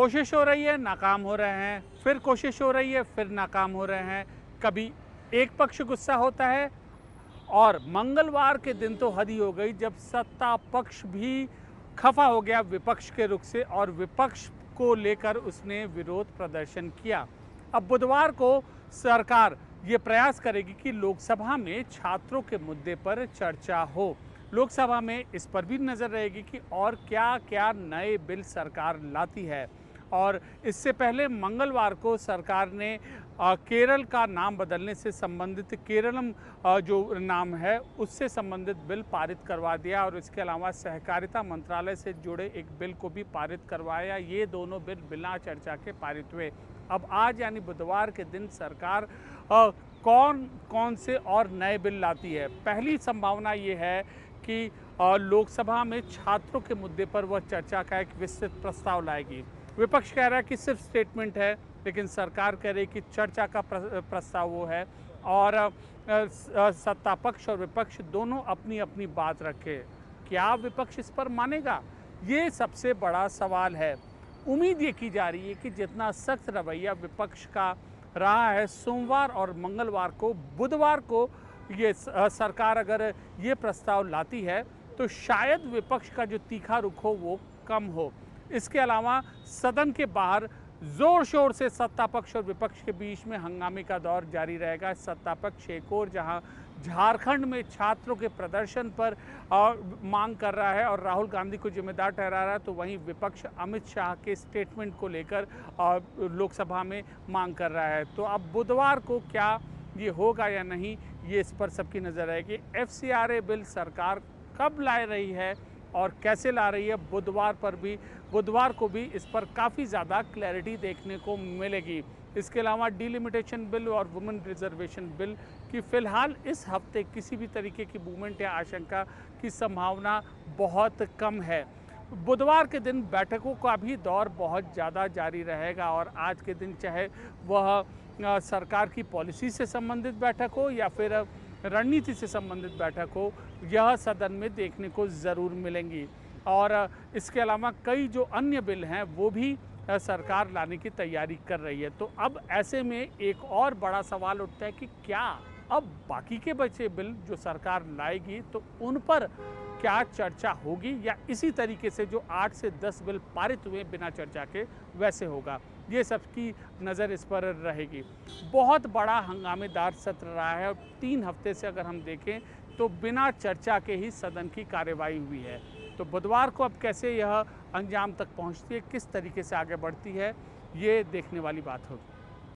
कोशिश हो रही है, नाकाम हो रहे हैं, फिर कोशिश हो रही है, फिर नाकाम हो रहे हैं। कभी एक पक्ष गुस्सा होता है और मंगलवार के दिन तो हद ही हो गई जब सत्ता पक्ष भी खफा हो गया विपक्ष के रुख से और विपक्ष को लेकर उसने विरोध प्रदर्शन किया। अब बुधवार को सरकार ये प्रयास करेगी कि लोकसभा में छात्रों के मुद्दे पर चर्चा हो। लोकसभा में इस पर भी नज़र रहेगी कि और क्या क्या नए बिल सरकार लाती है। और इससे पहले मंगलवार को सरकार ने केरल का नाम बदलने से संबंधित केरलम जो नाम है उससे संबंधित बिल पारित करवा दिया और इसके अलावा सहकारिता मंत्रालय से जुड़े एक बिल को भी पारित करवाया। ये दोनों बिल बिना चर्चा के पारित हुए। अब आज यानी बुधवार के दिन सरकार कौन कौन से और नए बिल लाती है। पहली संभावना ये है कि लोकसभा में छात्रों के मुद्दे पर वह चर्चा का एक विस्तृत प्रस्ताव लाएगी। विपक्ष कह रहा है कि सिर्फ स्टेटमेंट है, लेकिन सरकार कह रही है कि चर्चा का प्रस्ताव वो है और सत्ता पक्ष और विपक्ष दोनों अपनी अपनी बात रखे। क्या विपक्ष इस पर मानेगा, ये सबसे बड़ा सवाल है। उम्मीद ये की जा रही है कि जितना सख्त रवैया विपक्ष का रहा है, सोमवार और मंगलवार को, बुधवार को ये सरकार अगर ये प्रस्ताव लाती है तो शायद विपक्ष का जो तीखा रुख हो वो कम हो। इसके अलावा सदन के बाहर जोर शोर से सत्ता पक्ष और विपक्ष के बीच में हंगामे का दौर जारी रहेगा। सत्ता पक्ष एक और जहां झारखंड में छात्रों के प्रदर्शन पर मांग कर रहा है और राहुल गांधी को जिम्मेदार ठहरा रहा है, तो वहीं विपक्ष अमित शाह के स्टेटमेंट को लेकर लोकसभा में मांग कर रहा है। तो अब बुधवार को क्या ये होगा या नहीं, ये इस पर सबकी नज़र रहेगी। FCRA बिल सरकार कब ला रही है और कैसे ला रही है, बुधवार को भी इस पर काफ़ी ज़्यादा क्लैरिटी देखने को मिलेगी। इसके अलावा डिलिमिटेशन बिल और वुमेन रिजर्वेशन बिल की फ़िलहाल इस हफ्ते किसी भी तरीके की मूवमेंट या आशंका की संभावना बहुत कम है। बुधवार के दिन बैठकों का भी दौर बहुत ज़्यादा जारी रहेगा और आज के दिन चाहे वह सरकार की पॉलिसी से संबंधित बैठक हो या फिर रणनीति से संबंधित बैठक हो, यह सदन में देखने को ज़रूर मिलेंगी। और इसके अलावा कई जो अन्य बिल हैं वो भी सरकार लाने की तैयारी कर रही है। तो अब ऐसे में एक और बड़ा सवाल उठता है कि क्या अब बाकी के बचे बिल जो सरकार लाएगी तो उन पर क्या चर्चा होगी या इसी तरीके से जो 8 से 10 बिल पारित हुए बिना चर्चा के वैसे होगा। ये सबकी नज़र इस पर रहेगी। बहुत बड़ा हंगामेदार सत्र रहा है और 3 हफ्ते से अगर हम देखें तो बिना चर्चा के ही सदन की कार्यवाही हुई है। तो बुधवार को अब कैसे यह अंजाम तक पहुंचती है, किस तरीके से आगे बढ़ती है, ये देखने वाली बात होगी।